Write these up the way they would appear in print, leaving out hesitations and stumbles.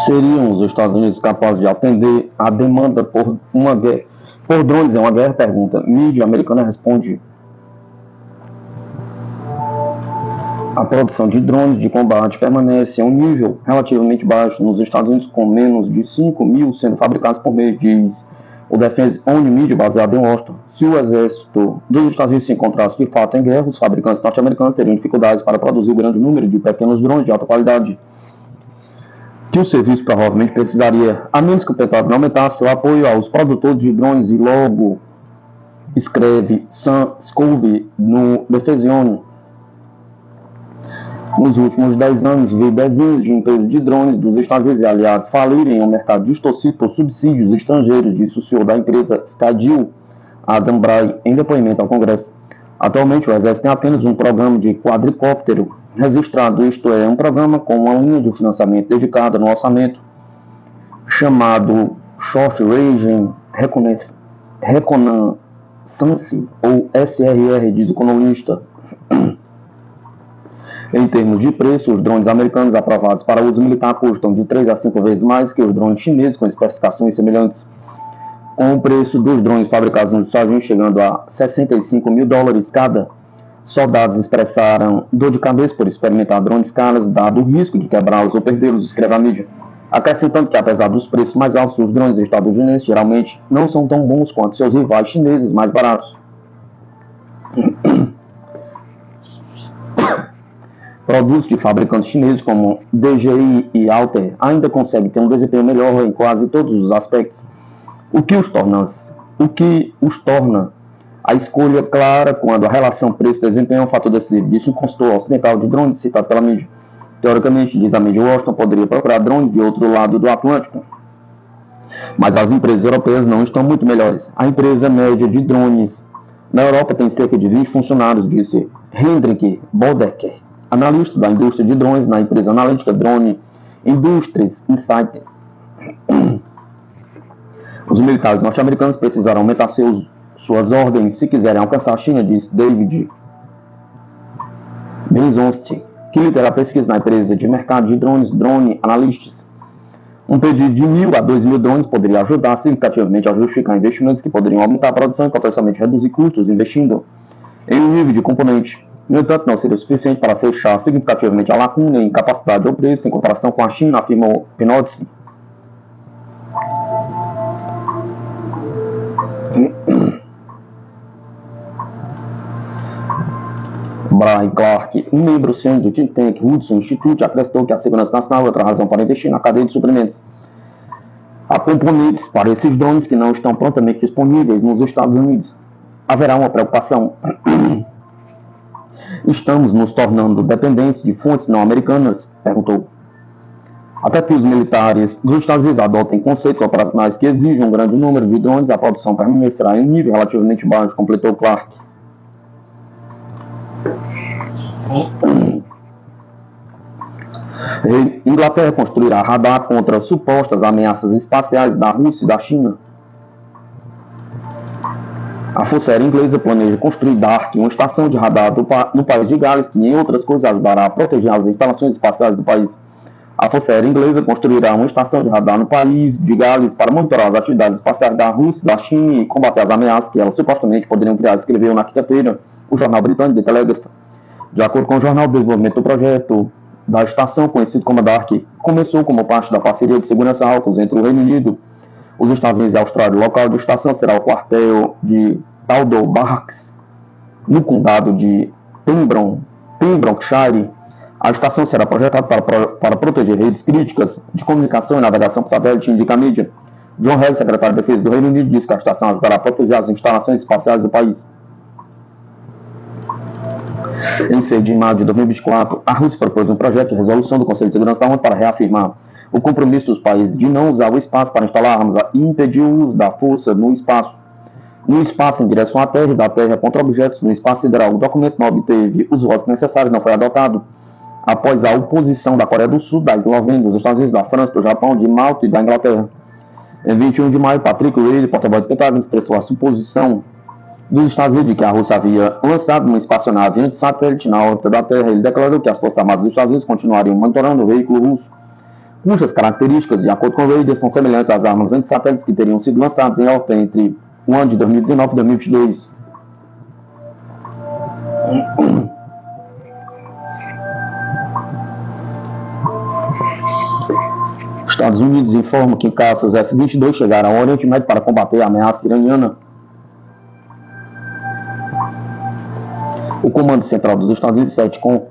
Seriam os Estados Unidos capazes de atender a demanda por drones em uma guerra? Pergunta. Mídia americana responde. A produção de drones de combate permanece a um nível relativamente baixo nos Estados Unidos, com menos de 5.000 sendo fabricados por mês, diz o Defense One Media, baseado em Washington. Se o exército dos Estados Unidos se encontrasse de fato em guerra, os fabricantes norte-americanos teriam dificuldades para produzir um grande número de pequenos drones de alta qualidade, que o serviço provavelmente precisaria, a menos que o Pentágono aumentasse o apoio aos produtores de drones. E logo, escreve Sam Scovey no Defense One. Nos últimos 10 anos, vi dezenas de empresas de drones dos Estados Unidos e aliados falirem em um mercado distorcido por subsídios estrangeiros, disse o CEO da empresa Skydio, Adam Bray, em depoimento ao Congresso. Atualmente, o Exército tem apenas um programa de quadricóptero registrado, isto é, um programa com uma linha de financiamento dedicada no orçamento, chamado Short Range Reconnaissance, ou SRR, diz o economista. Em termos de preço, os drones americanos aprovados para uso militar custam de 3 a 5 vezes mais que os drones chineses com especificações semelhantes, com o preço dos drones fabricados nos Estados Unidos chegando a $65 mil cada. Soldados expressaram dor de cabeça por experimentar drones caros, dado o risco de quebrá-los ou perdê-los, escreve a mídia, acrescentando que, apesar dos preços mais altos, os drones estadunidenses geralmente não são tão bons quanto seus rivais chineses mais baratos. Produtos de fabricantes chineses como DJI e Altair ainda conseguem ter um desempenho melhor em quase todos os aspectos, o que os torna a escolha clara quando a relação preço-desempenho é um fator decisivo, disse um consultor ocidental de drones citado pela mídia. Teoricamente, diz a mídia, Washington poderia procurar drones de outro lado do Atlântico, mas as empresas europeias não estão muito melhores. A empresa média de drones na Europa tem cerca de 20 funcionários, disse Hendrik Bodecker, analista da indústria de drones na empresa analítica Drone Industries Insight. Os militares norte-americanos precisarão aumentar suas ordens se quiserem alcançar a China, disse David Benzonsti, que lidera a pesquisa na empresa de mercado de drones Drone Analytics. Um pedido de 1.000 a 2.000 drones poderia ajudar significativamente a justificar investimentos que poderiam aumentar a produção e potencialmente reduzir custos, investindo em um nível de componente. No entanto, não seria suficiente para fechar significativamente a lacuna em capacidade ou preço em comparação com a China, afirmou Pinozzi. Brian Clark, um membro sênior do think tank Hudson Institute, acrescentou que a segurança nacional é outra razão para investir na cadeia de suprimentos. Há componentes para esses drones que não estão prontamente disponíveis nos Estados Unidos. Haverá uma preocupação. Estamos nos tornando dependentes de fontes não americanas? Perguntou. Até que os militares dos Estados Unidos adotem conceitos operacionais que exijam um grande número de drones, a produção permanecerá em um nível relativamente baixo, completou Clark. Inglaterra construirá radar contra supostas ameaças espaciais da Rússia e da China. A Força Aérea Inglesa planeja construir DARC, uma estação de radar no país de Gales, que, em outras coisas, ajudará a proteger as instalações espaciais do país. A Força Aérea Inglesa construirá uma estação de radar no país de Gales para monitorar as atividades espaciais da Rússia, da China e combater as ameaças que elas supostamente poderiam criar, escreveu na quinta-feira o jornal britânico The Telegraph. De acordo com o jornal, o desenvolvimento do projeto da estação, conhecido como DARC, começou como parte da parceria de segurança AUKUS entre o Reino Unido, os Estados Unidos e a Austrália. O local de estação será o quartel de Aldo Barracks, no condado de Pembrokeshire. A estação será projetada para proteger redes críticas de comunicação e navegação por satélite, indica a mídia. John Harris, secretário de Defesa do Reino Unido, disse que a estação ajudará a proteger as instalações espaciais do país. Em 6 de maio de 2024, a Rússia propôs um projeto de resolução do Conselho de Segurança da ONU para reafirmar o compromisso dos países de não usar o espaço para instalar armas e impedir o uso da força no espaço em direção à Terra e da Terra contra objetos no espaço sideral. O documento não obteve os votos necessários, não foi adotado após a oposição da Coreia do Sul, da Eslovênia, dos Estados Unidos, da França, do Japão, de Malta e da Inglaterra. Em 21 de maio, Patrick Reed, porta-voz do Pentágono, expressou a suposição dos Estados Unidos de que a Rússia havia lançado uma espaçonave anti-satélite na órbita da Terra. Ele declarou que as Forças Armadas dos Estados Unidos continuariam monitorando o veículo russo cujas características, de acordo com o Reuters, são semelhantes às armas antissatélites que teriam sido lançadas em órbita entre o ano de 2019 e 2022. Os Estados Unidos informam que caças F-22 chegaram ao Oriente Médio para combater a ameaça iraniana. O Comando Central dos Estados Unidos, CENTCOM,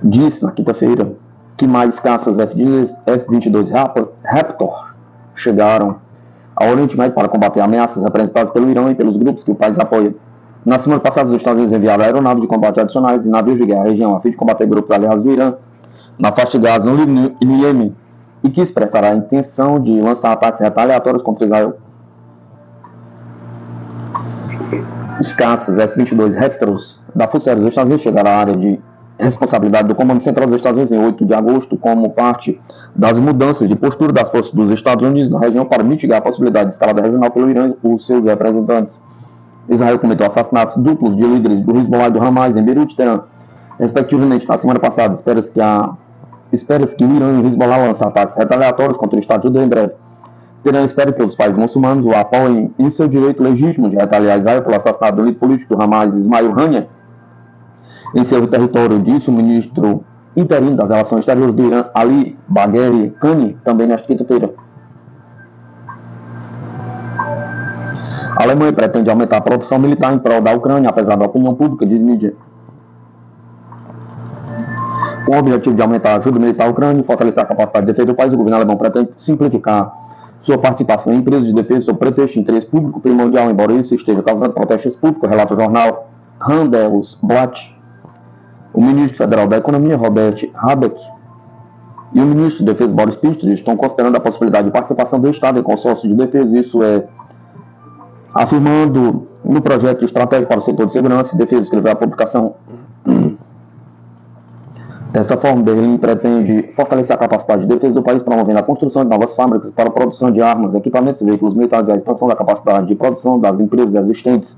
disse na quinta-feira que mais caças F-22 Raptor chegaram ao Oriente Médio para combater ameaças representadas pelo Irã e pelos grupos que o país apoia. Na semana passada, os Estados Unidos enviaram aeronaves de combate adicionais e navios de guerra à região a fim de combater grupos aliados do Irã na faixa de Gaza, no Iêmen, e que expressará a intenção de lançar ataques retaliatórios contra Israel. Os caças F-22 Raptors da Força Aérea dos Estados Unidos chegaram à área de responsabilidade do Comando Central dos Estados Unidos em 8 de agosto, como parte das mudanças de postura das forças dos Estados Unidos na região para mitigar a possibilidade de escalada regional pelo Irã e por seus representantes. Israel cometeu assassinatos duplos de líderes do Hezbollah e do Hamas em Beirute e Teherã, respectivamente. Na semana passada, espera-se que o Irã e o Hezbollah lancem ataques retaliatórios contra o Estado judeu em breve. Teherã espera que os países muçulmanos o apoiem em seu direito legítimo de retaliar Israel pelo assassinato do líder político do Hamas, Ismail Haniyeh, em seu território, disse o ministro interino das Relações Exteriores do Irã, Ali Bagheri Kani, também nesta quinta-feira. A Alemanha pretende aumentar a produção militar em prol da Ucrânia, apesar da opinião pública, diz mídia. Com o objetivo de aumentar a ajuda militar à Ucrânia e fortalecer a capacidade de defesa do país, o governo alemão pretende simplificar sua participação em empresas de defesa sob pretexto de interesse público primordial, embora isso esteja causando protestos públicos, relata o jornal Handelsblatt. O ministro federal da Economia, Robert Habeck, e o ministro de Defesa, Boris Pistorius, estão considerando a possibilidade de participação do Estado em consórcio de defesa. Isso é afirmando no projeto de estratégia para o setor de segurança e defesa, escreveu a publicação. Dessa forma, Berlim pretende fortalecer a capacidade de defesa do país, promovendo a construção de novas fábricas para a produção de armas, equipamentos e veículos militares e a expansão da capacidade de produção das empresas existentes.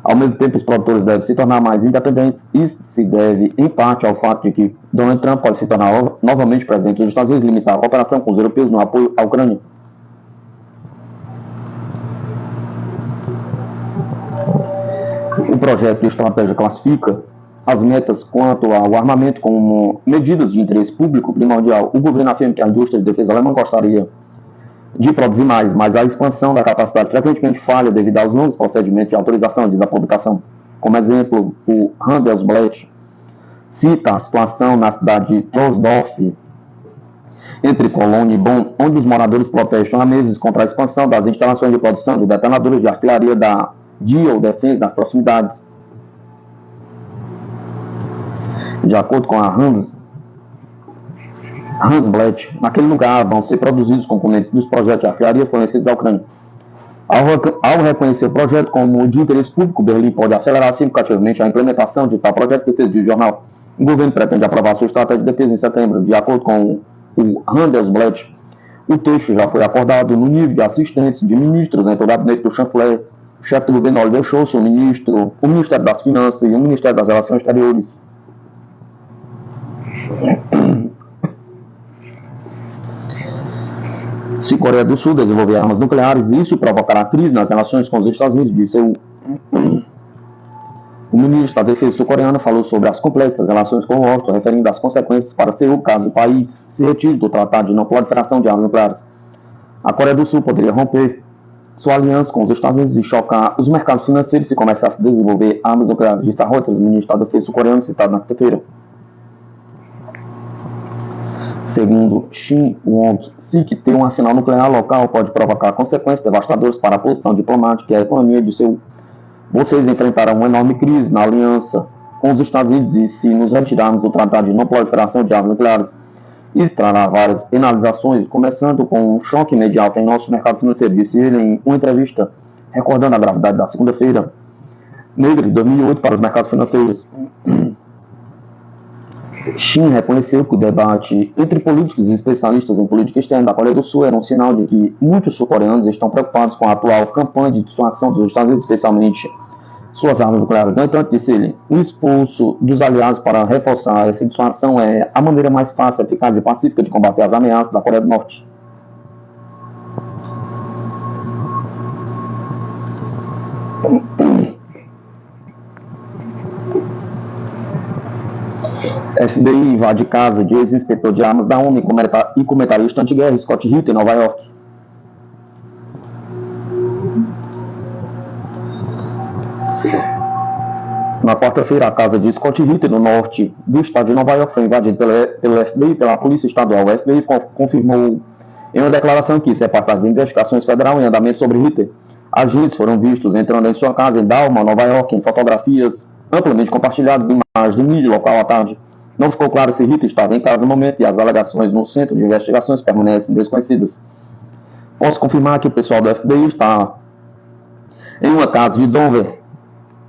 Ao mesmo tempo, os produtores devem se tornar mais independentes. Isso se deve, em parte, ao fato de que Donald Trump pode se tornar novamente presidente dos Estados Unidos e limitar a cooperação com os europeus no apoio à Ucrânia. O projeto de estratégia classifica as metas quanto ao armamento como medidas de interesse público primordial. O governo afirma que a indústria de defesa alemã gostaria de produzir mais, mas a expansão da capacidade frequentemente falha devido aos longos procedimentos de autorização, diz a publicação. Como exemplo, o Handelsblatt cita a situação na cidade de Troisdorf, entre Colônia e Bonn, onde os moradores protestam há meses contra a expansão das instalações de produção de detonadores de artilharia da DIO Defense nas proximidades. De acordo com a Handelsblatt, naquele lugar vão ser produzidos componentes dos projetos de artilharia fornecidos à Ucrânia. Ao reconhecer o projeto como de interesse público, Berlim pode acelerar significativamente a implementação de tal projeto de defesa, diz o jornal. O governo pretende aprovar sua estratégia de defesa em setembro. De acordo com o Handelsblatt, o texto já foi acordado no nível de assistentes de ministros entre o gabinete do chanceler, o chefe do governo Oliver Scholz, o Ministério das Finanças e o Ministério das Relações Exteriores. Se Coreia do Sul desenvolver armas nucleares, isso provocará crise nas relações com os Estados Unidos, disse o ministro da Defesa sul-coreano. Falou sobre as complexas relações com Washington, referindo às consequências para Seul caso o país se retire do Tratado de Não Proliferação de Armas Nucleares. A Coreia do Sul poderia romper sua aliança com os Estados Unidos e chocar os mercados financeiros se começasse a desenvolver armas nucleares, disse a Reuters, o ministro da Defesa sul-coreano, citado na quinta-feira. Segundo Shin Wong-sik, ter um arsenal nuclear local pode provocar consequências devastadoras para a posição diplomática e a economia de seu. Vocês enfrentarão uma enorme crise na aliança com os Estados Unidos e, se nos retirarmos do Tratado de Não Proliferação de Armas Nucleares, isso trará várias penalizações, começando com um choque imediato em nosso mercado financeiro, disse ele em uma entrevista, recordando a gravidade da segunda-feira negra de 2008 para os mercados financeiros. Shin reconheceu que o debate entre políticos e especialistas em política externa da Coreia do Sul era um sinal de que muitos sul-coreanos estão preocupados com a atual campanha de dissuasão dos Estados Unidos, especialmente suas armas nucleares. No entanto, disse ele, o esforço dos aliados para reforçar essa dissuasão é a maneira mais fácil, eficaz e pacífica de combater as ameaças da Coreia do Norte. FBI invade casa de ex-inspetor de armas da ONU e comentarista anti-guerra Scott Ritter, em Nova York. Na quarta-feira, a casa de Scott Ritter, no norte do estado de Nova York, foi invadida pelo FBI e pela Polícia Estadual. O FBI confirmou em uma declaração que isso é parte das investigações federais em andamento sobre Ritter. Agentes foram vistos entrando em sua casa em Dalma, Nova York, em fotografias amplamente compartilhadas em imagens de mídia local à tarde. Não ficou claro se Ritter estava em casa no momento e as alegações no centro de investigações permanecem desconhecidas. Posso confirmar que o pessoal do FBI está em uma casa de Dover,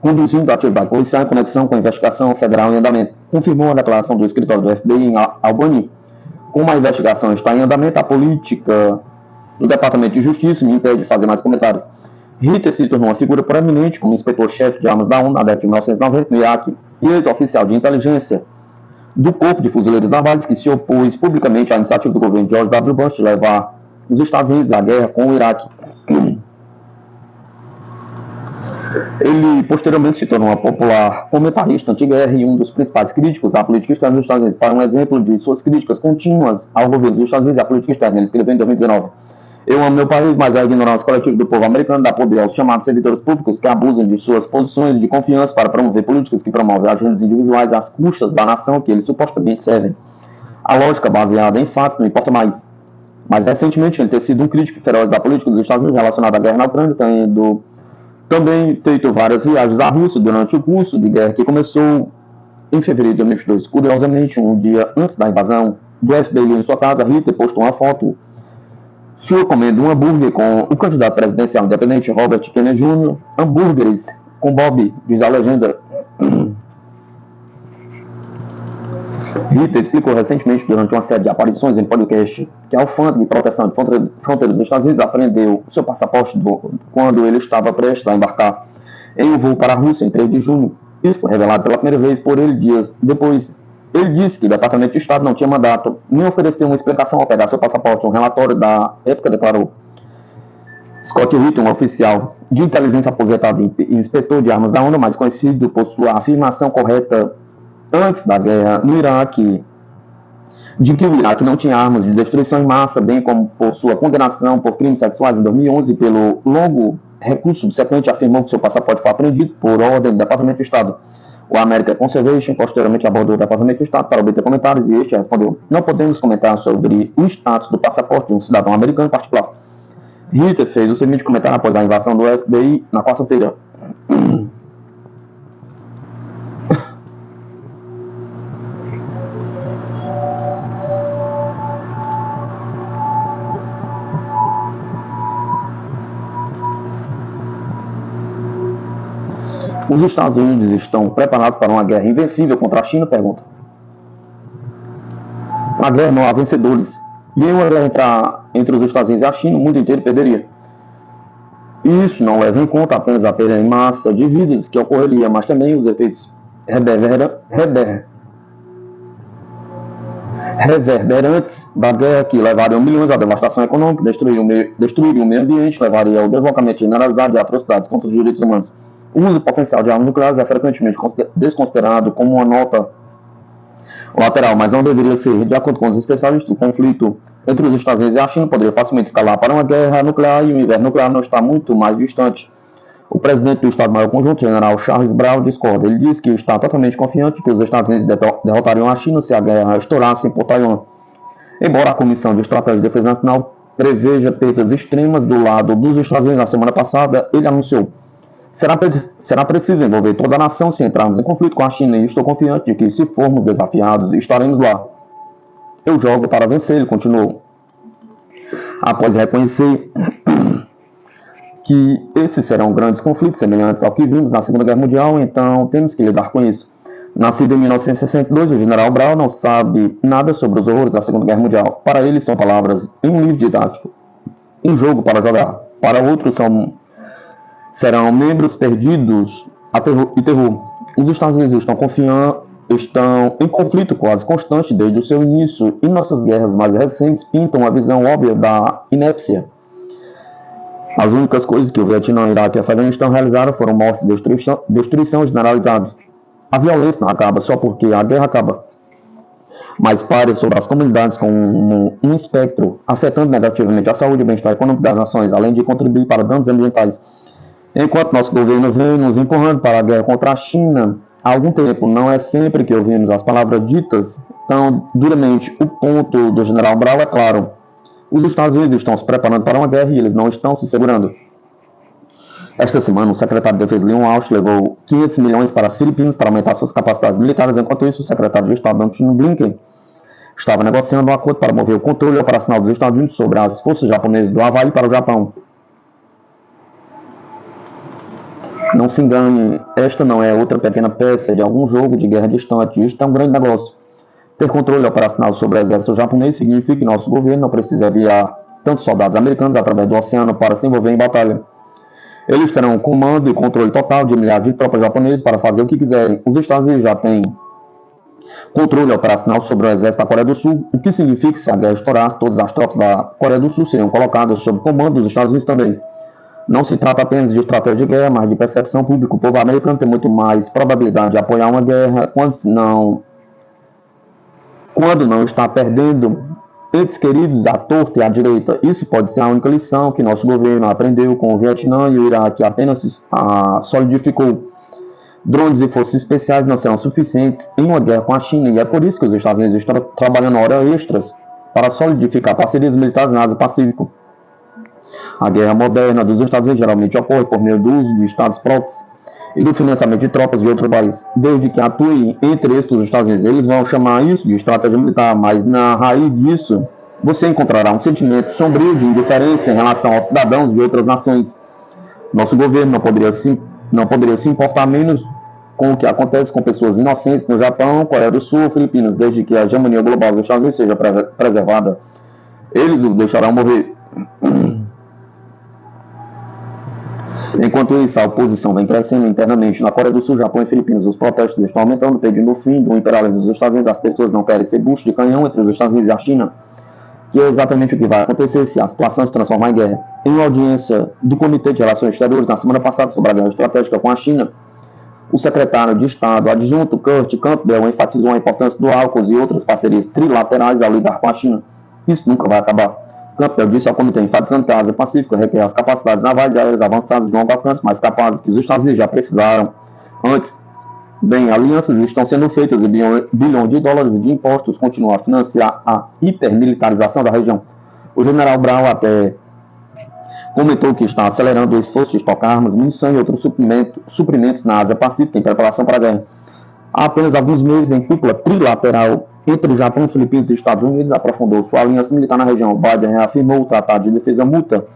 conduzindo a atividade policial em conexão com a investigação federal em andamento, confirmou a declaração do escritório do FBI em Albany. Como a investigação está em andamento, a política do Departamento de Justiça me impede de fazer mais comentários. Ritter se tornou uma figura proeminente como inspetor-chefe de armas da ONU na década de 1990 no Iraque e ex-oficial de inteligência do Corpo de Fuzileiros Navais que se opôs publicamente à iniciativa do governo George W. Bush de levar os Estados Unidos à guerra com o Iraque. Ele posteriormente se tornou um popular comentarista anti-guerra e um dos principais críticos da política externa dos Estados Unidos. Para um exemplo de suas críticas contínuas ao governo dos Estados Unidos e à política externa, ele escreveu em 2019: eu amo meu país, mas a ignorância coletiva do povo americano dá poder aos chamados servidores públicos que abusam de suas posições de confiança para promover políticas que promovem agendas individuais às custas da nação que eles supostamente servem. A lógica baseada em fatos não importa mais. Mais recentemente, ele tem sido um crítico feroz da política dos Estados Unidos relacionada à guerra na Ucrânia, tendo também feito várias viagens à Rússia durante o curso de guerra que começou em fevereiro de 2022. Curiosamente, um dia antes da invasão do FBI em sua casa, Ritter postou uma foto sua comendo um hambúrguer com o candidato presidencial independente Robert Kennedy Jr. Hambúrgueres com Bob, diz a legenda. Ritter explicou recentemente durante uma série de aparições em podcast que a Alfândega de Proteção de Fronteiras dos Estados Unidos apreendeu o seu passaporte quando ele estava prestes a embarcar em um voo para a Rússia em 3 de junho. Isso foi revelado pela primeira vez por ele dias depois. Ele disse que o Departamento de Estado não tinha mandato nem ofereceu uma explicação ao pegar seu passaporte. Um relatório da época declarou: Scott Ritter, um oficial de inteligência aposentado e inspetor de armas da ONU, mais conhecido por sua afirmação correta antes da guerra no Iraque, de que o Iraque não tinha armas de destruição em massa, bem como por sua condenação por crimes sexuais em 2011 e pelo longo recurso subsequente, afirmou que seu passaporte foi apreendido por ordem do Departamento de Estado. O American Conservation posteriormente abordou o Departamento de Estado para obter comentários e este respondeu: não podemos comentar sobre o status do passaporte de um cidadão americano em particular. Ritter fez o seguinte comentário após a invasão do FBI na quarta-feira. Os Estados Unidos estão preparados para uma guerra invencível contra a China? Pergunta. Na guerra não há vencedores. E em uma guerra entre os Estados Unidos e a China, o mundo inteiro perderia. Isso não leva em conta apenas a perda em massa de vidas que ocorreria, mas também os efeitos reverberantes da guerra que levariam milhões à devastação econômica, destruiriam o meio ambiente, levaria ao deslocamento generalizado de atrocidades contra os direitos humanos. O uso potencial de armas nucleares é frequentemente desconsiderado como uma nota lateral, mas não deveria ser. De acordo com os especialistas, o conflito entre os Estados Unidos e a China poderia facilmente escalar para uma guerra nuclear e o inverno nuclear não está muito mais distante. O presidente do Estado-Maior Conjunto, general Charles Brown, discorda. Ele diz que está totalmente confiante que os Estados Unidos derrotariam a China se a guerra estourasse por Taiwan. Embora a Comissão de Estratégia de Defesa Nacional preveja perdas extremas do lado dos Estados Unidos na semana passada, ele anunciou: será preciso envolver toda a nação se entrarmos em conflito com a China e estou confiante de que, se formos desafiados, estaremos lá. Eu jogo para vencer, ele continuou. Após reconhecer que esses serão grandes conflitos semelhantes ao que vimos na Segunda Guerra Mundial, então temos que lidar com isso. Nascido em 1962, o general Brown não sabe nada sobre os horrores da Segunda Guerra Mundial. Para ele são palavras em um livro didático, um jogo para jogar. Para outros serão membros perdidos e terror. Os Estados Unidos estão em conflito quase constante desde o seu início, e nossas guerras mais recentes pintam uma visão óbvia da inépcia. As únicas coisas que o Vietnã, Iraque e Afeganistão realizaram foram mortes e destruição generalizadas. A violência não acaba só porque a guerra acaba, mas paira sobre as comunidades como um espectro, afetando negativamente a saúde e o bem-estar econômico das nações, além de contribuir para danos ambientais. Enquanto nosso governo vem nos empurrando para a guerra contra a China há algum tempo, não é sempre que ouvimos as palavras ditas tão duramente. O ponto do general Brau é claro. Os Estados Unidos estão se preparando para uma guerra e eles não estão se segurando. Esta semana, o secretário de Defesa Leon Austin levou 500 milhões para as Filipinas para aumentar suas capacidades militares. Enquanto isso, o secretário de Estado Antony Blinken estava negociando um acordo para mover o controle operacional dos Estados Unidos sobre as forças japonesas do Havaí para o Japão. Não se engane, esta não é outra pequena peça de algum jogo de guerra distante. Isto é um grande negócio. Ter controle operacional sobre o exército japonês significa que nosso governo não precisa enviar tantos soldados americanos através do oceano para se envolver em batalha. Eles terão comando e controle total de milhares de tropas japonesas para fazer o que quiserem. Os Estados Unidos já têm controle operacional sobre o exército da Coreia do Sul, o que significa que se a guerra estourasse, todas as tropas da Coreia do Sul seriam colocadas sob comando dos Estados Unidos também. Não se trata apenas de estratégia de guerra, mas de percepção pública. O povo americano tem muito mais probabilidade de apoiar uma guerra quando não está perdendo entes queridos à torta e à direita. Isso pode ser a única lição que nosso governo aprendeu com o Vietnã e o Iraque, apenas solidificou. Drones e forças especiais não serão suficientes em uma guerra com a China, e é por isso que os Estados Unidos estão trabalhando horas extras para solidificar parcerias militares na Ásia-Pacífico. A guerra moderna dos Estados Unidos geralmente ocorre por meio do uso de estados proxies e do financiamento de tropas de outros países. Desde que atuem entre estes os Estados Unidos, eles vão chamar isso de estratégia militar, mas na raiz disso, você encontrará um sentimento sombrio de indiferença em relação aos cidadãos de outras nações. Nosso governo não poderia se importar menos com o que acontece com pessoas inocentes no Japão, Coreia do Sul ou Filipinas, desde que a hegemonia global dos Estados Unidos seja preservada. Eles o deixarão morrer. Enquanto isso, a oposição vem crescendo internamente na Coreia do Sul, Japão e Filipinas. Os protestos estão aumentando, pedindo o fim do imperialismo dos Estados Unidos. As pessoas não querem ser bucho de canhão entre os Estados Unidos e a China, que é exatamente o que vai acontecer se a situação se transformar em guerra. Em uma audiência do Comitê de Relações Exteriores na semana passada sobre a guerra estratégica com a China, o secretário de Estado adjunto Kurt Campbell enfatizou a importância do AUKUS e outras parcerias trilaterais ao lidar com a China. Isso nunca vai acabar. Campbell disse ao comitê, enfatizando que a Ásia Pacífica requer as capacidades navais e aéreas avançadas de longo alcance, mais capazes que os Estados Unidos já precisaram antes. Bem, alianças estão sendo feitas e bilhões de dólares de impostos continuam a financiar a hipermilitarização da região. O general Brown até comentou que está acelerando o esforço de estocar armas, munição e outros suprimentos na Ásia Pacífica em preparação para a guerra. Há apenas alguns meses, em cúpula trilateral entre Japão, Filipinas e Estados Unidos, aprofundou sua aliança militar na região. Biden reafirmou o Tratado de Defesa Mútua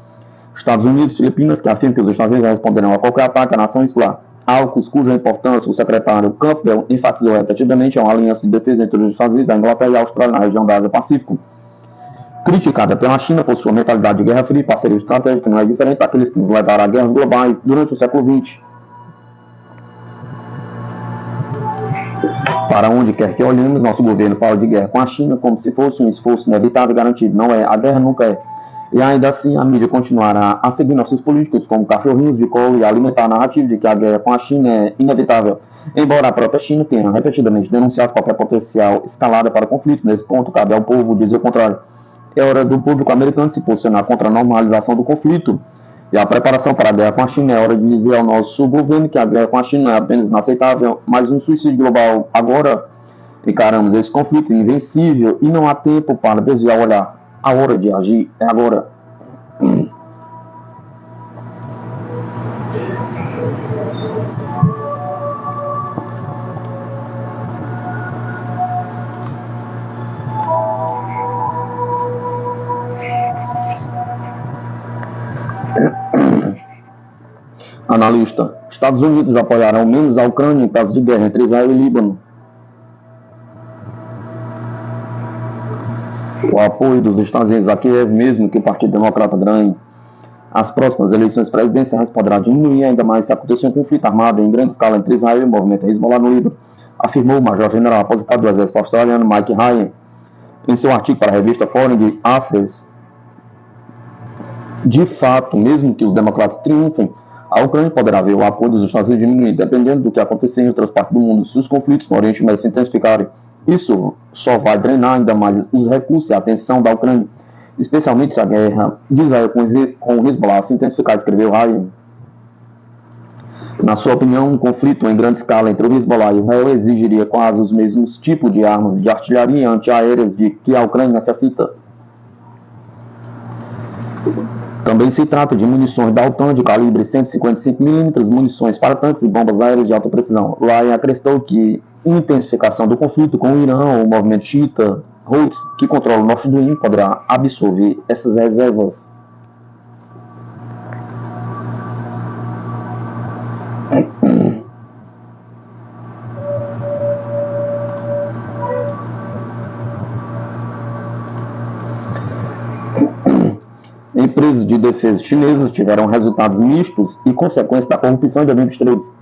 Estados Unidos e Filipinas, que afirma que os Estados Unidos responderão a qualquer ataque à nação insular. AUKUS, cuja importância o secretário Campbell enfatizou repetidamente, é uma aliança de defesa entre os Estados Unidos, a Inglaterra e a Austrália na região da Ásia-Pacífico. Criticada pela China por sua mentalidade de guerra fria e parceria estratégica, não é diferente daqueles que nos levaram a guerras globais durante o século XX. Para onde quer que olhemos, nosso governo fala de guerra com a China como se fosse um esforço inevitável e garantido. Não é, a guerra nunca é. E ainda assim, a mídia continuará a seguir nossos políticos como cachorrinhos de colo e alimentar a narrativa de que a guerra com a China é inevitável. Embora a própria China tenha repetidamente denunciado qualquer potencial escalada para o conflito, nesse ponto cabe ao povo dizer o contrário. É hora do público americano se posicionar contra a normalização do conflito e a preparação para a guerra com a China. É hora de dizer ao nosso governo que a guerra com a China não é apenas inaceitável, mas um suicídio global. Agora encaramos esse conflito invencível e não há tempo para desviar o olhar. A hora de agir é agora. Analista: Estados Unidos apoiarão menos a Ucrânia em caso de guerra entre Israel e Líbano. O apoio dos Estados Unidos a Kiev, mesmo que o Partido Democrata ganhe As próximas eleições presidenciais poderá diminuir ainda mais se acontecer um conflito armado em grande escala entre Israel e o movimento Hezbollah no Líbano, afirmou o major-general aposentado do exército australiano Mike Ryan em seu artigo para a revista Foreign Affairs. De fato, mesmo que os democratas triunfem, a Ucrânia poderá ver o apoio dos Estados Unidos diminuir, dependendo do que acontecer em outras partes do mundo. Se os conflitos no Oriente Médio se intensificarem, isso só vai drenar ainda mais os recursos e a atenção da Ucrânia, especialmente se a guerra de Israel com o Hezbollah se intensificar, escreveu Ryan. Na sua opinião, um conflito em grande escala entre o Hezbollah e Israel exigiria quase os mesmos tipos de armas de artilharia antiaéreas de que a Ucrânia necessita. Também se trata de munições da OTAN de calibre 155 mm, munições para tanques e bombas aéreas de alta precisão. Ryan acrescentou que intensificação do conflito com o Irã ou o movimento xiita Houthis, que controla o norte do Iêmen, poderá absorver essas reservas. Empresas de defesa chinesas tiveram resultados mistos e consequências da corrupção em 2023.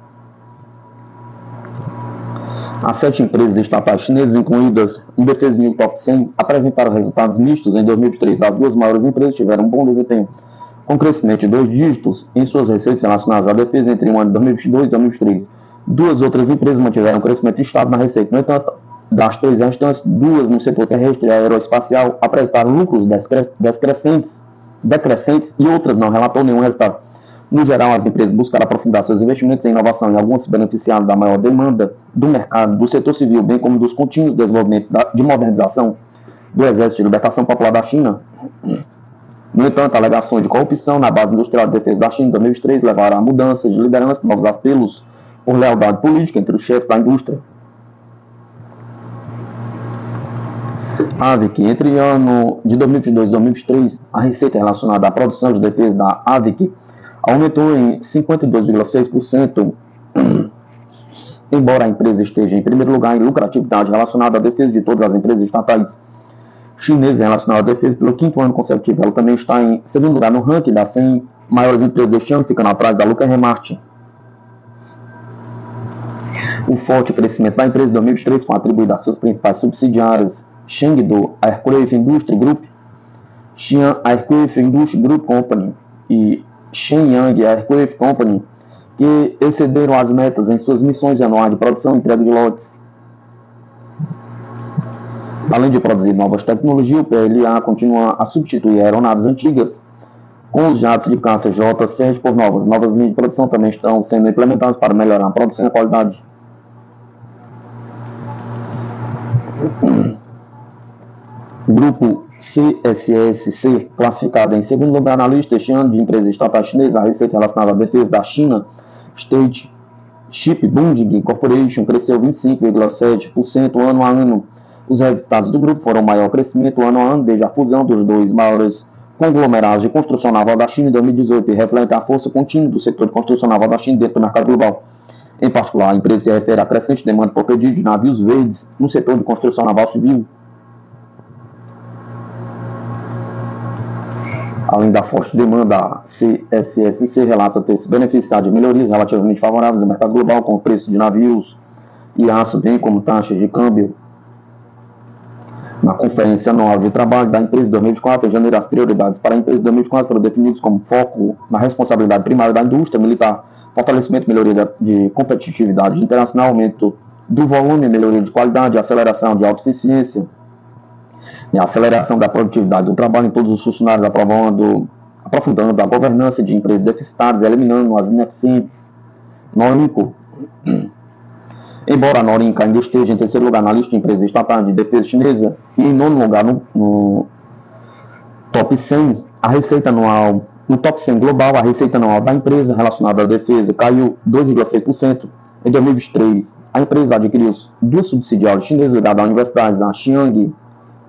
As 7 empresas estatais chinesas incluídas em Defense News Top 100 apresentaram resultados mistos em 2023. As 2 maiores empresas tiveram um bom desempenho, com crescimento de 2 dígitos em suas receitas relacionadas à defesa entre o ano de 2022 e 2023. 2 outras empresas mantiveram um crescimento estável na receita. No entanto, das 3 restantes, 2 no setor terrestre e aeroespacial apresentaram lucros decrescentes e outras não relatou nenhum resultado. No geral, as empresas buscaram aprofundar seus investimentos em inovação e algumas se beneficiaram da maior demanda do mercado do setor civil, bem como dos contínuos desenvolvimentos de modernização do Exército de Libertação Popular da China. No entanto, alegações de corrupção na base industrial de defesa da China em 2023 levaram a mudanças de liderança e novos apelos por lealdade política entre os chefes da indústria. AVIC, entre o ano de 2022 e 2023, a receita relacionada à produção de defesa da AVIC aumentou em 52,6%, embora a empresa esteja em primeiro lugar em lucratividade relacionada à defesa de todas as empresas estatais chinesas relacionadas à defesa pelo 5º ano consecutivo. Ela também está em segundo lugar no ranking das 100 maiores empresas deste ano, ficando atrás da Lockheed Martin. O forte crescimento da empresa em 2023 foi atribuído às suas principais subsidiárias Chengdu Aircraft Industry Group, Xi'an Aircraft Industry Group Company e Shenyang Aircraft Company, que excederam as metas em suas missões anuais de produção e entrega de lotes. Além de produzir novas tecnologias, o PLA continua a substituir aeronaves antigas com os jatos de caça J-7 por novas. Novas linhas de produção também estão sendo implementadas para melhorar a produção e a qualidade. Grupo CSSC, classificado em segundo lugar na lista este ano de empresas estatais chinesas, a receita relacionada à defesa da China State Shipbuilding Corporation cresceu 25,7% ano a ano. Os resultados do grupo foram o maior crescimento ano a ano desde a fusão dos 2 maiores conglomerados de construção naval da China em 2018 e reflete a força contínua do setor de construção naval da China dentro do mercado global. Em particular, a empresa se refere à crescente demanda por pedido de navios verdes no setor de construção naval civil. Além da forte demanda, a CSSC relata ter se beneficiado de melhorias relativamente favoráveis no mercado global, com o preço de navios e aço, bem como taxas de câmbio. Na Conferência Anual de Trabalho da empresa de 2024, em janeiro, as prioridades para a empresa de 2024 foram definidas como foco na responsabilidade primária da indústria militar, fortalecimento e melhoria de competitividade internacional, aumento do volume, melhoria de qualidade, aceleração de autoeficiência e aceleração da produtividade do trabalho em todos os funcionários, aprofundando a governança de empresas deficitárias, eliminando as ineficientes. Norinco. Embora a Norinco ainda esteja em terceiro lugar na lista de empresas estatais de defesa chinesa e em nono lugar no top 100, a receita anual, no top 100 global, a receita anual da empresa relacionada à defesa caiu 2,6% em 2023. A empresa adquiriu 2 subsidiárias chinesas ligadas à universidades, a Xiang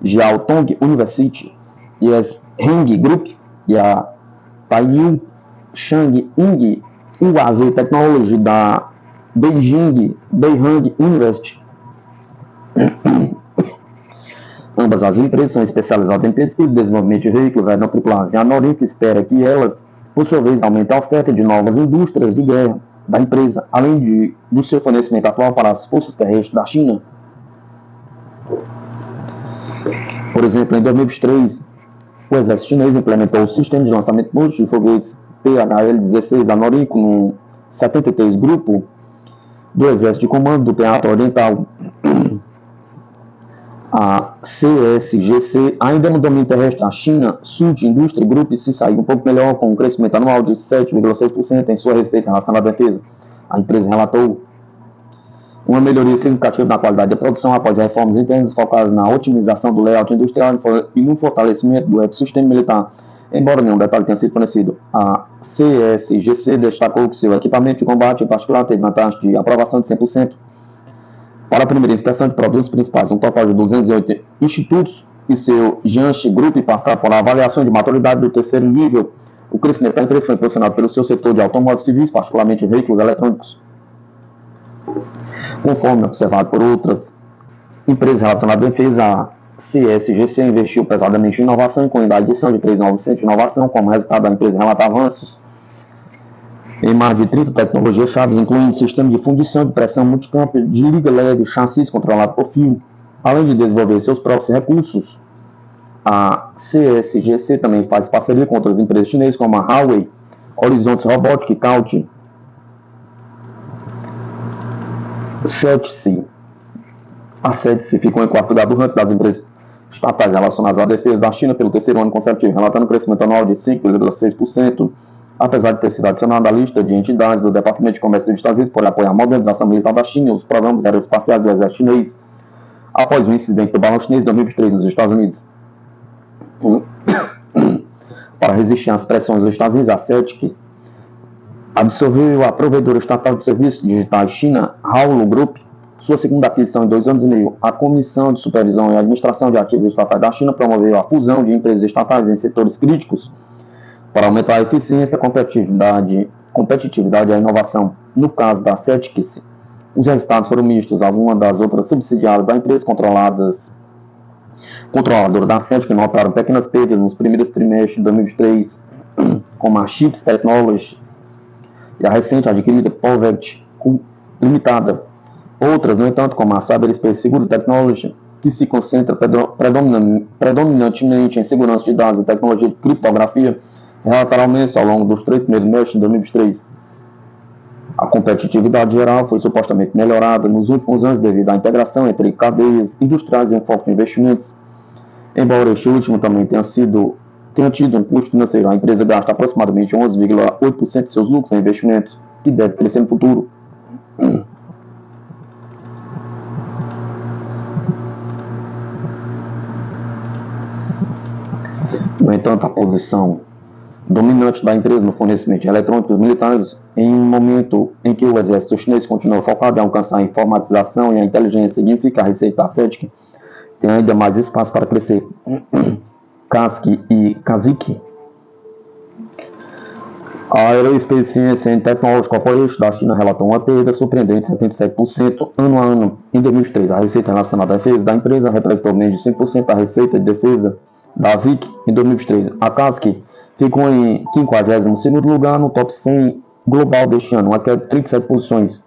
Jiaotong University e a Heng Group e a Taiyuan Shang Ing UAV Technology da Beihang University. Ambas as empresas são especializadas em pesquisa e desenvolvimento de veículos aerotripulados, e a Norinco espera que elas por sua vez, aumenta a oferta de novas indústrias de guerra da empresa, além do seu fornecimento atual para as forças terrestres da China. Por exemplo, em 2023, o exército chinês implementou o sistema de lançamento múltiplo de foguetes PHL-16 da Norinco no 73 Grupo do Exército de Comando do Teatro Oriental. A CSGC, ainda no domínio terrestre da China, Sud Industry Group se saiu um pouco melhor, com um crescimento anual de 7,6% em sua receita relacionada à defesa. A empresa relatou uma melhoria significativa na qualidade da produção após reformas internas focadas na otimização do layout industrial e no fortalecimento do ecossistema militar. Embora nenhum detalhe tenha sido fornecido, a CSGC destacou que seu equipamento de combate, em particular, teve uma taxa de aprovação de 100%. Para a primeira inspeção de produtos principais, um total de 208 institutos e seu Jiangxi Group passaram por avaliações de maturidade do terceiro nível. O crescimento da empresa foi impulsionado pelo seu setor de automóveis civis, particularmente veículos eletrônicos. Conforme observado por outras empresas relacionadas à defesa, a CSGC investiu pesadamente em inovação, incluindo a adição de 3 novos centros de inovação. Como resultado, a empresa relata avanços em mais de 30 tecnologias chaves, incluindo sistema de fundição de pressão multicampo, de liga leve, chassis controlado por fio. Além de desenvolver seus próprios recursos, a CSGC também faz parceria com outras empresas chinesas como a Huawei, Horizonte Robotics e Couch. A CETSI ficou em quarto lugar do ranking das empresas estatais relacionadas à defesa da China pelo terceiro ano consecutivo, relatando um crescimento anual de 5,6%, apesar de ter sido adicionada à lista de entidades do Departamento de Comércio dos Estados Unidos por apoiar a modernização militar da China e os programas aeroespaciais do exército chinês, após o incidente do balão chinês em 2023 nos Estados Unidos. Para resistir às pressões dos Estados Unidos, a CETSI absorveu a provedora estatal de serviços digitais China, Haolu Group, sua segunda aquisição em 2 anos e meio. A Comissão de Supervisão e Administração de Ativos Estatais da China promoveu a fusão de empresas estatais em setores críticos para aumentar a eficiência, competitividade e a inovação. No caso da CETSI, os resultados foram mistos. Algumas das outras subsidiárias da empresa controladora da CETSI notaram pequenas perdas nos primeiros trimestres de 2023, como a Chips Technology e a recente adquirida Povet Limitada. Outras, no entanto, como a Cyberspace Security Technology, que se concentra predominantemente em segurança de dados e tecnologia de criptografia, relataram aumentos ao longo dos 3 primeiros meses de 2023. A competitividade geral foi supostamente melhorada nos últimos anos devido à integração entre cadeias industriais e um foco em investimentos. Embora este último também tenha tido um custo financeiro, a empresa gasta aproximadamente 11,8% de seus lucros em investimentos, que deve crescer no futuro. No entanto, a posição dominante da empresa no fornecimento de eletrônicos militares, em um momento em que o exército chinês continua focado em alcançar a informatização e a inteligência, significa a receita CETSI tem ainda mais espaço para crescer. Kasky e Kazik. A Aerospace Science and Technology Corporation da China relatou uma perda surpreendente de 77% ano a ano em 2023. A receita relacionada à defesa da empresa representou menos de 5% da receita de defesa da VIC em 2023. A Kasky ficou em 52º lugar no top 100 global deste ano, uma queda de 37 posições.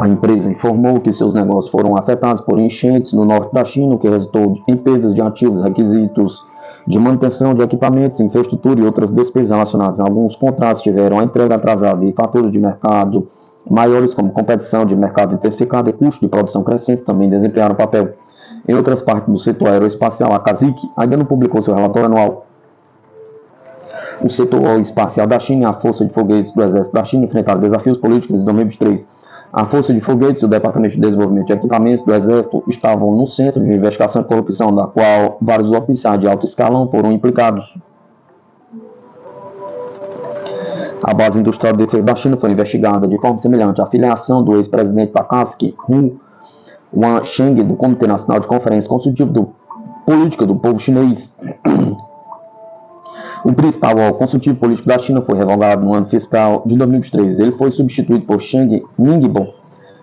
A empresa informou que seus negócios foram afetados por enchentes no norte da China, o que resultou em perdas de ativos, requisitos de manutenção de equipamentos, infraestrutura e outras despesas relacionadas. Alguns contratos tiveram a entrega atrasada e fatores de mercado maiores, como competição de mercado intensificada e custo de produção crescente, também desempenharam papel. Em outras partes do setor aeroespacial, a Kazik ainda não publicou seu relatório anual. O setor espacial da China e a Força de Foguetes do Exército da China enfrentaram desafios políticos em 2023. A Força de Foguetes e o Departamento de Desenvolvimento de Equipamentos do Exército estavam no centro de investigação de corrupção, da qual vários oficiais de alto escalão foram implicados. A base industrial de defesa da China foi investigada de forma semelhante à filiação do ex-presidente da Kasky, Hu Wansheng, do Comitê Nacional de Conferência Consultiva Política do Povo Chinês. O principal órgão consultivo político da China foi revogado no ano fiscal de 2023. Ele foi substituído por Cheng Mingbo,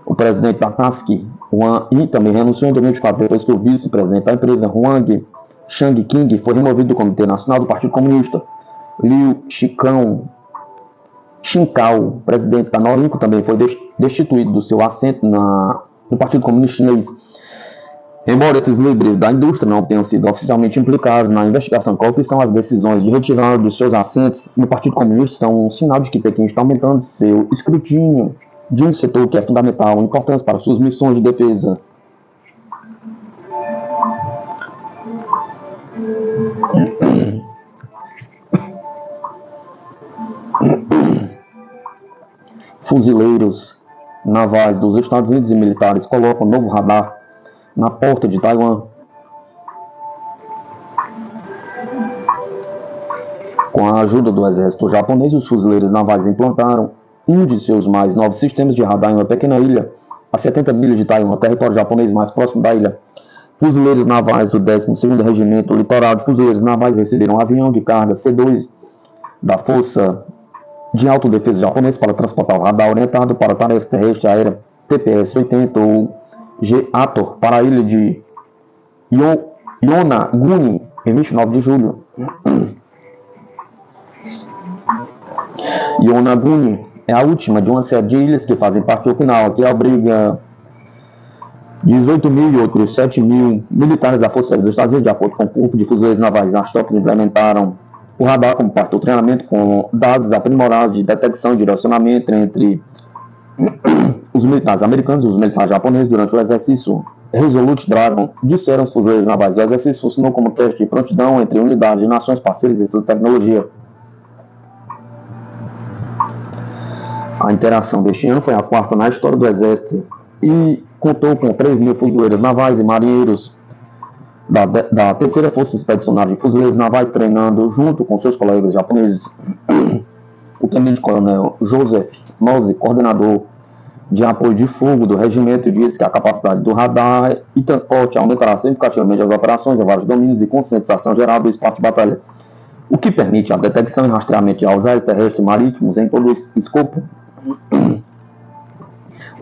o presidente da Kasky, e também renunciou em 2024 depois que o vice-presidente da empresa, Huang Chiang King foi removido do Comitê Nacional do Partido Comunista. Liu Xinkao, presidente da Norinco, também foi destituído do seu assento no Partido Comunista Chinês. Embora esses líderes da indústria não tenham sido oficialmente implicados na investigação de corrupção, as decisões de retirada dos seus assentos no Partido Comunista são um sinal de que Pequim está aumentando seu escrutínio de um setor que é fundamental e importante para suas missões de defesa. Fuzileiros navais dos Estados Unidos e militares colocam um novo radar na porta de Taiwan. Com a ajuda do exército japonês, os fuzileiros navais implantaram um de seus mais novos sistemas de radar em uma pequena ilha, a 70 milhas de Taiwan, território japonês mais próximo da ilha. Fuzileiros navais do 12º Regimento Litoral de Fuzileiros Navais receberam um avião de carga C-2 da Força de Autodefesa japonês para transportar o radar orientado para a tarefa terrestre aérea TPS-80 ou G-ATOR para a ilha de Yonaguni em 29 de julho. Yonaguni é a última de uma série de ilhas que fazem parte do Okinawa, que abriga 18.000 e outros 7.000 militares da Força Aérea dos Estados Unidos. De acordo com o Corpo de Fuzileiros Navais, as tropas implementaram o radar como parte do treinamento com dados aprimorados de detecção e direcionamento entre os militares americanos e os militares japoneses durante o exercício Resolute Dragon, disseram os fuzileiros navais. O exercício funcionou como teste de prontidão entre unidades de nações parceiras de sua tecnologia. A interação deste ano foi a quarta na história do Exército e contou com 3.000 fuzileiros navais e marinheiros da terceira Força Expedicionária de Fuzileiros Navais treinando junto com seus colegas japoneses. O tenente-coronel Joseph Mose, coordenador de apoio de fogo do regimento, disse que a capacidade do radar e transporte aumentará significativamente as operações em vários domínios e conscientização geral do espaço de batalha, o que permite a detecção e rastreamento de alvos aéreos, terrestres e marítimos em todo o escopo.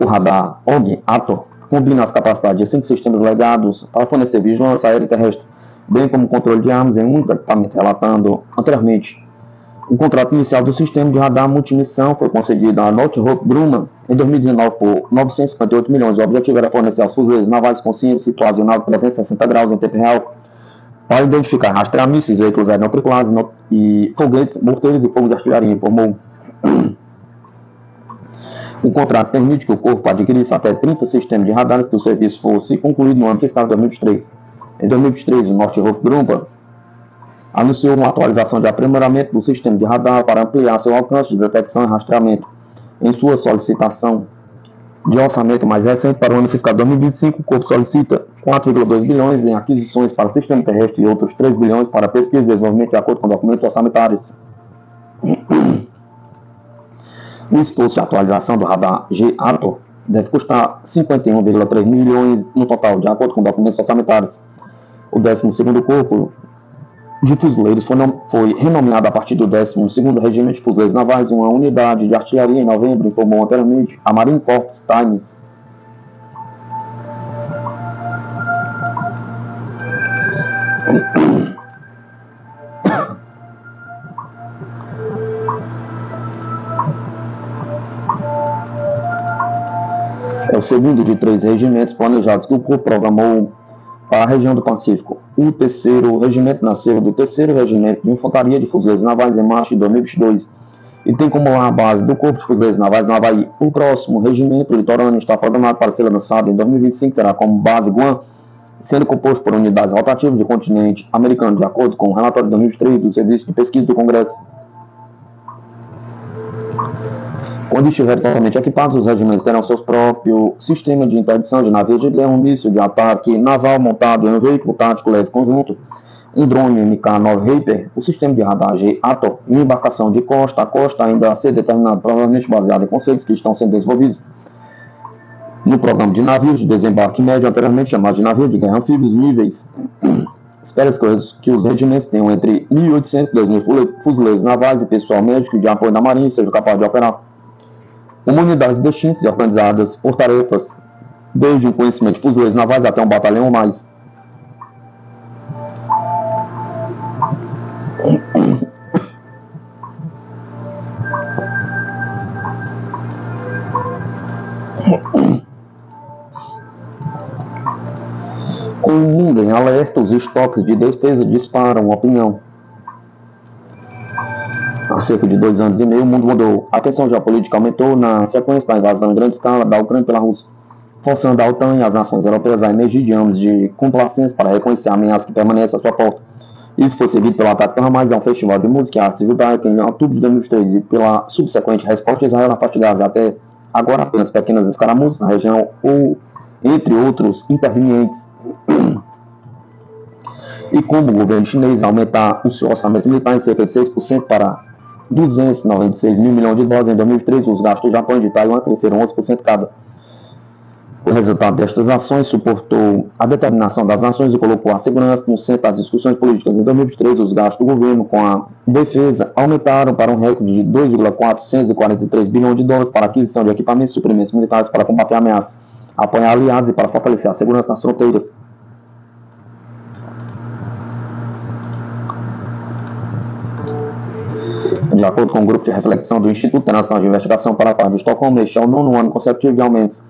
O radar OG-ATOR combina as capacidades de 5 sistemas legados para fornecer vigilância aérea e terrestre, bem como controle de armas em um único equipamento, relatando anteriormente. O contrato inicial do sistema de radar multimissão foi concedido à Northrop Grumman em 2019 por 958 milhões. O objetivo era fornecer aos fuzileiros navais conscientes situados em nave 360 graus em tempo real para identificar e rastrear mísseis, veículos aéreos não tripulados e foguetes, morteiros e fogo de artilharia, informou. O contrato permite que o Corpo adquirisse até 30 sistemas de radares que o serviço fosse concluído no ano fiscal de 2023. Em 2023, o Northrop Grumman anunciou uma atualização de aprimoramento do sistema de radar para ampliar seu alcance de detecção e rastreamento. Em sua solicitação de orçamento mais recente para o ano fiscal de 2025, o Corpo solicita 4,2 bilhões em aquisições para sistema terrestre e outros 3 bilhões para pesquisa e desenvolvimento de acordo com documentos orçamentários. O esforço de atualização do radar G-ATOR deve custar 51,3 milhões no total, de acordo com documentos orçamentários. O 12º Corpo de Fuzileiros foi renomeado a partir do 12º Regimento de Fuzileiros Navais, uma unidade de artilharia em novembro, informou anteriormente a Marine Corps Times. É o segundo de 3 regimentos planejados que o Corpo programou para a região do Pacífico. O 3º Regimento nasceu do 3º Regimento de Infantaria de Fuzileiros Navais em março de 2022 e tem como a base do Corpo de Fuzileiros Navais no Havaí. O próximo regimento litorâneo está programado para ser lançado em 2025, terá como base Guam, sendo composto por unidades rotativas do continente americano, de acordo com o relatório de 2023 do Serviço de Pesquisa do Congresso. Quando estiverem totalmente equipados, os regimentos terão seus próprios sistemas de interdição de navios de guerra, um míssil de ataque naval montado em um veículo tático leve conjunto, um drone MK-9 Reaper, o sistema de radar G-ATOR e uma embarcação de costa a costa ainda a ser determinado, provavelmente baseado em conceitos que estão sendo desenvolvidos no programa de navios de desembarque médio, anteriormente chamado de navio de guerra anfíbios níveis. Espera-se que os regimentos tenham entre 1.800 e 2.000 fuzileiros navais e pessoal médico de apoio da Marinha sejam capazes de operar. Uma unidades distintas e organizadas por tarefas, desde um conhecimento de fuzileiros navais até um batalhão ou mais. Com o mundo em alerta, os estoques de defesa disparam, opinião. Há cerca de 2 anos e meio, o mundo mudou. A tensão geopolítica aumentou na sequência da invasão em grande escala da Ucrânia pela Rússia, forçando a OTAN e as nações europeias a emergir de anos de complacência para reconhecer a ameaça que permanece à sua porta. Isso foi seguido pelo ataque pela Hamas a um festival de música e arte judaica em outubro de 2023 e pela subsequente resposta de Israel na faixa de Gaza. Até agora, apenas pequenas escaramuças na região ou entre outros intervenientes. E como o governo chinês aumentar o seu orçamento militar em cerca de 6% para 296 mil milhões de dólares em 2023, os gastos do Japão e de Taiwan cresceram 11% cada. O resultado destas ações suportou a determinação das nações e colocou a segurança no centro das discussões políticas. Em 2023, os gastos do governo com a defesa aumentaram para um recorde de 2,443 bilhões de dólares para a aquisição de equipamentos e suprimentos militares para combater a ameaça, apoiar aliados e para fortalecer a segurança nas fronteiras. De acordo com o grupo de reflexão do Instituto Internacional de Investigação para a Paz de Estocolmo, este é o 9º ano consecutivo de aumentos,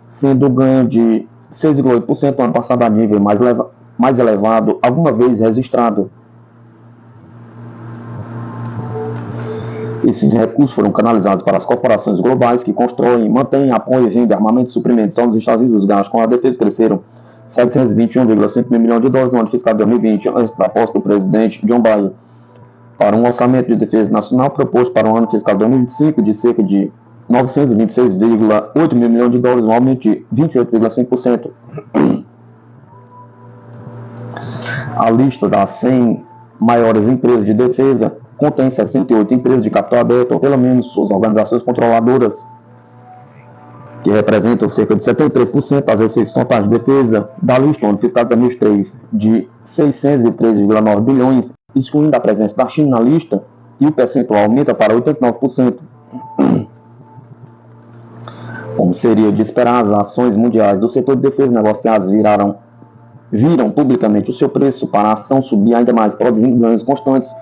sendo o ganho de 6,8% no ano passado a nível mais elevado alguma vez registrado. Esses recursos foram canalizados para as corporações globais que constroem, mantêm, apoiam e vendem armamentos e suprimentos. Só nos Estados Unidos, os gastos com a defesa cresceram 721,5 mil milhões de dólares no ano fiscal de 2020, antes da posse do presidente John Biden, para um orçamento de defesa nacional proposto para o ano fiscal de 2025 de cerca de 926,8 mil milhões de dólares, um aumento de 28,5%. A lista das 100 maiores empresas de defesa contém 68 empresas de capital aberto, ou pelo menos suas organizações controladoras, que representam cerca de 73% das receitas totais de defesa. Da lista, no ano fiscal de 2003, de 603,9 bilhões, excluindo a presença da China na lista, e o percentual aumenta para 89%. Como seria de esperar, as ações mundiais do setor de defesa negociadas viram publicamente o seu preço para a ação subir ainda mais, produzindo ganhos constantes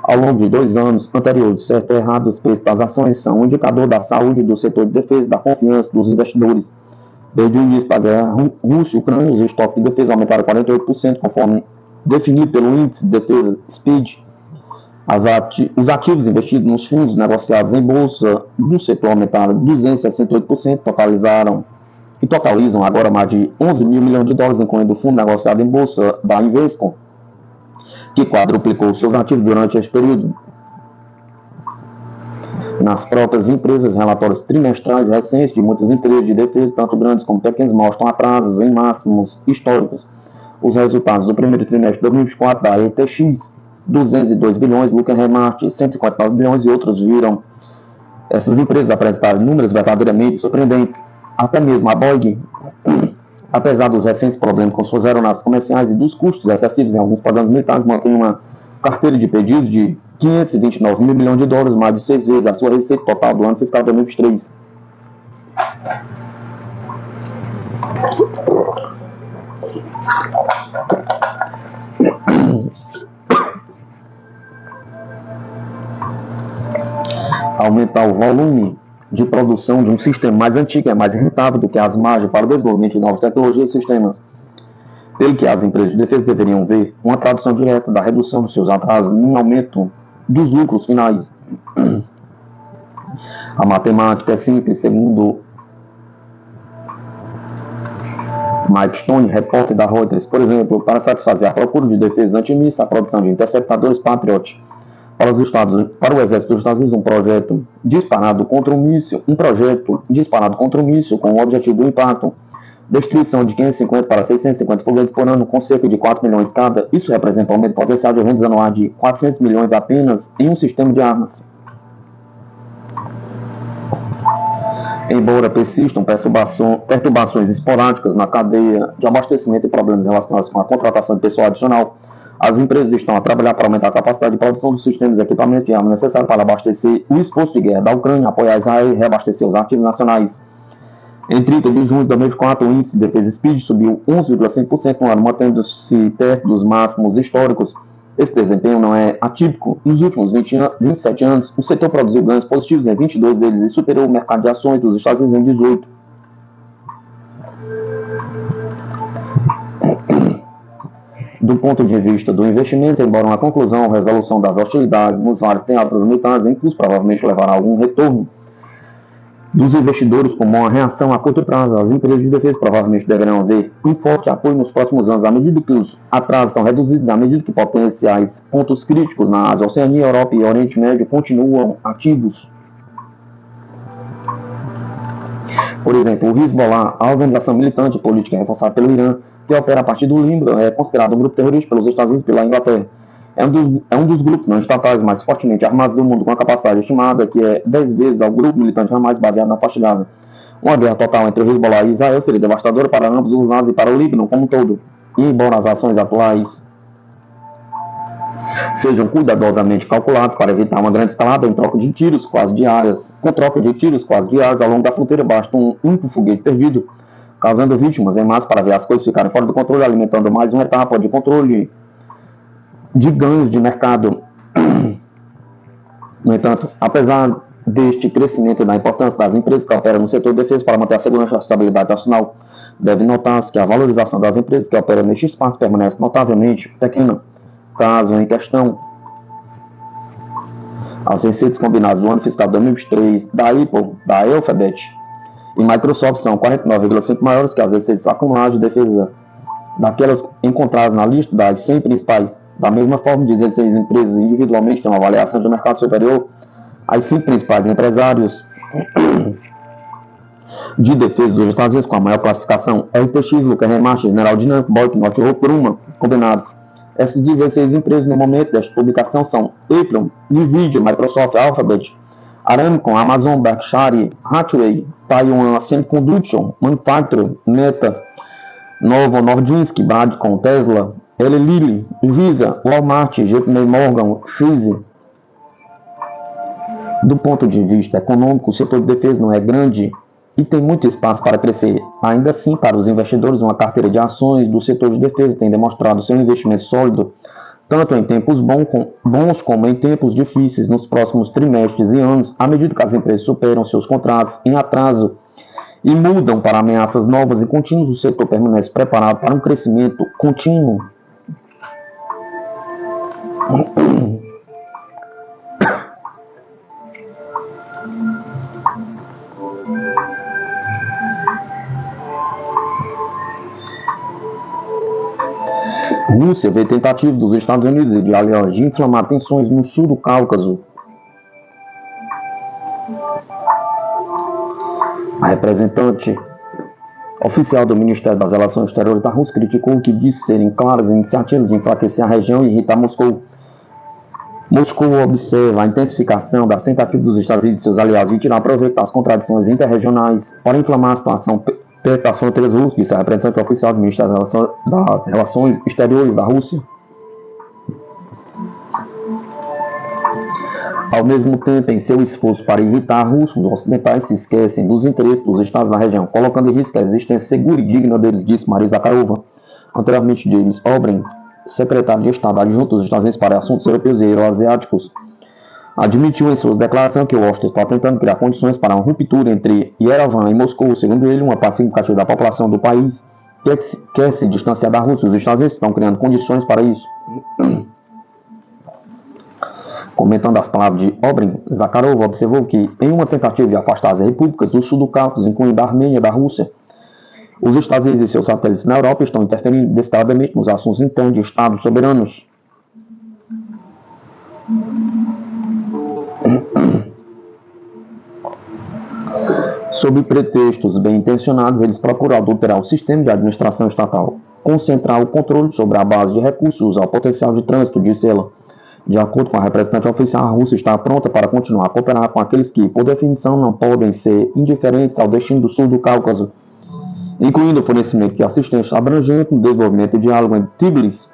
ao longo de 2 anos anteriores. Certo ou errado, os preços das ações são um indicador da saúde do setor de defesa, da confiança dos investidores. Desde o início da guerra Rússia-Ucrânia, os estoques de defesa aumentaram 48%, conforme definido pelo índice de defesa SPEED. Os ativos investidos nos fundos negociados em bolsa do setor aumentaram 268%, totalizam agora mais de 11 mil milhões de dólares, incluindo o fundo negociado em bolsa da Invesco, que quadruplicou seus ativos durante este período. Nas próprias empresas, relatórios trimestrais recentes de muitas empresas de defesa, tanto grandes como pequenas, mostram atrasos em máximos históricos. Os resultados do primeiro trimestre de 2024 da ETX, 202 bilhões, Lucas Remart, 159 bilhões e outros viram essas empresas apresentarem números verdadeiramente surpreendentes. Até mesmo a Boeing, apesar dos recentes problemas com suas aeronaves comerciais e dos custos excessivos em alguns programas militares, mantém uma carteira de pedidos de 529 mil milhões de dólares, mais de 6 vezes a sua receita total do ano fiscal de 2023. Aumentar o volume de produção de um sistema mais antigo é mais rentável do que as margens para o desenvolvimento de novas tecnologias e sistemas. Pelo que as empresas de defesa deveriam ver uma tradução direta da redução dos seus atrasos em um aumento dos lucros finais. A matemática é simples, segundo Mike Stone, repórter da Reuters. Por exemplo, para satisfazer a procura de defesa antimíssil, a produção de interceptadores Patriot para o Exército dos Estados Unidos, um projeto disparado contra um míssil com o objetivo do impacto, destruição de 550 para 650 foguetes por ano, com cerca de 4 milhões cada. Isso representa um aumento potencial de vendas anuais de 400 milhões apenas em um sistema de armas. Embora persistam perturbações esporádicas na cadeia de abastecimento e problemas relacionados com a contratação de pessoal adicional, as empresas estão a trabalhar para aumentar a capacidade de produção dos sistemas, equipamentos e armas necessários para abastecer o esforço de guerra da Ucrânia, apoiar Israel e reabastecer os ativos nacionais. Em 30 de junho de 2024, o índice de defesa SPEED subiu 11,5% no ano, mantendo-se perto dos máximos históricos. Esse desempenho não é atípico. Nos últimos 27 anos, o setor produziu ganhos positivos em 22 deles e superou o mercado de ações dos Estados Unidos em 18. Do ponto de vista do investimento, embora uma conclusão ou resolução das hostilidades nos vários teatros militares em curso provavelmente levará a algum retorno dos investidores como uma reação a curto prazo, as empresas de defesa provavelmente deverão ver um forte apoio nos próximos anos, à medida que os atrasos são reduzidos, à medida que potenciais pontos críticos na Ásia, Oceania, Europa e Oriente Médio continuam ativos. Por exemplo, o Hezbollah, a organização militante e política reforçada pelo Irã, que opera a partir do Líbano, é considerado um grupo terrorista pelos Estados Unidos e pela Inglaterra. É um dos grupos não estatais mais fortemente armados do mundo, com a capacidade estimada que é 10 vezes ao grupo militante Hamas baseado na faixa de Gaza. Uma guerra total entre o Hezbollah e Israel seria devastadora para ambos os lados e para o Líbano como um todo. E embora as ações atuais sejam cuidadosamente calculadas para evitar uma grande escalada em troca de tiros quase diárias, com troca de tiros quase diários ao longo da fronteira, basta um único foguete perdido, causando vítimas em massa para ver as coisas ficarem fora do controle, alimentando mais uma etapa de controle de ganhos de mercado. No entanto, apesar deste crescimento e da importância das empresas que operam no setor de defesa para manter a segurança e a estabilidade nacional, deve notar-se que a valorização das empresas que operam neste espaço permanece notavelmente pequena. Caso em questão, as receitas combinadas do ano fiscal de 2023 da Apple, da Alphabet e Microsoft são 49,5 maiores que as receitas acumuladas de defesa daquelas encontradas na lista das 100 principais. Da mesma forma, 16 empresas individualmente têm uma avaliação de mercado superior às 5 principais empresários de defesa dos Estados Unidos com a maior classificação: RTX, Lucas Remaster, General Dynamics, Boeing, Northrop Grumman, combinados. Essas 16 empresas no momento desta publicação são Apple, Nvidia, Microsoft, Alphabet, Aramco, Amazon, Berkshire Hathaway, Taiwan Semiconductor Manufacturing, Meta, Novo Nordisk, Broadcom, Tesla, Eli Lilly, Visa, Walmart, JP Morgan, Chase. Do ponto de vista econômico, o setor de defesa não é grande e tem muito espaço para crescer. Ainda assim, para os investidores, uma carteira de ações do setor de defesa tem demonstrado seu investimento sólido, tanto em tempos bons como em tempos difíceis nos próximos trimestres e anos, à medida que as empresas superam seus contratos em atraso e mudam para ameaças novas e contínuas, o setor permanece preparado para um crescimento contínuo. Rússia vê tentativa dos Estados Unidos e de aliados de inflamar tensões no sul do Cáucaso. A representante oficial do Ministério das Relações Exteriores da Rússia criticou o que disse serem claras iniciativas de enfraquecer a região e irritar Moscou. Moscou observa a intensificação das tentativas dos Estados Unidos e seus aliados de tirar proveito das contradições interregionais para inflamar a situação perto das fronteiras russas, disse a representante oficial do Ministério das Relações Exteriores da Rússia. Ao mesmo tempo, em seu esforço para irritar a Rússia, os ocidentais se esquecem dos interesses dos estados na região, colocando em risco a existência segura e digna deles, disse Maria Zakharova. Anteriormente, James O'Brien, secretário de Estado adjunto dos Estados Unidos para Assuntos Europeus e Euroasiáticos, admitiu em sua declaração que Washington está tentando criar condições para uma ruptura entre Yerevan e Moscou. Segundo ele, uma parte significativa da população do país quer se distanciar da Rússia. Os Estados Unidos estão criando condições para isso. Comentando as palavras de O'Brien, Zakharov observou que, em uma tentativa de afastar as repúblicas do sul do Cáucaso, incluindo a Armênia e da Rússia, os Estados Unidos e seus satélites na Europa estão interferindo descaradamente nos assuntos internos de estados soberanos. Sob pretextos bem intencionados, eles procuram adulterar o sistema de administração estatal, concentrar o controle sobre a base de recursos e usar o potencial de trânsito, disse ela. De acordo com a representante oficial, a Rússia está pronta para continuar a cooperar com aqueles que, por definição, não podem ser indiferentes ao destino do sul do Cáucaso, incluindo o fornecimento de assistência abrangente no desenvolvimento e diálogo entre Tbilisi,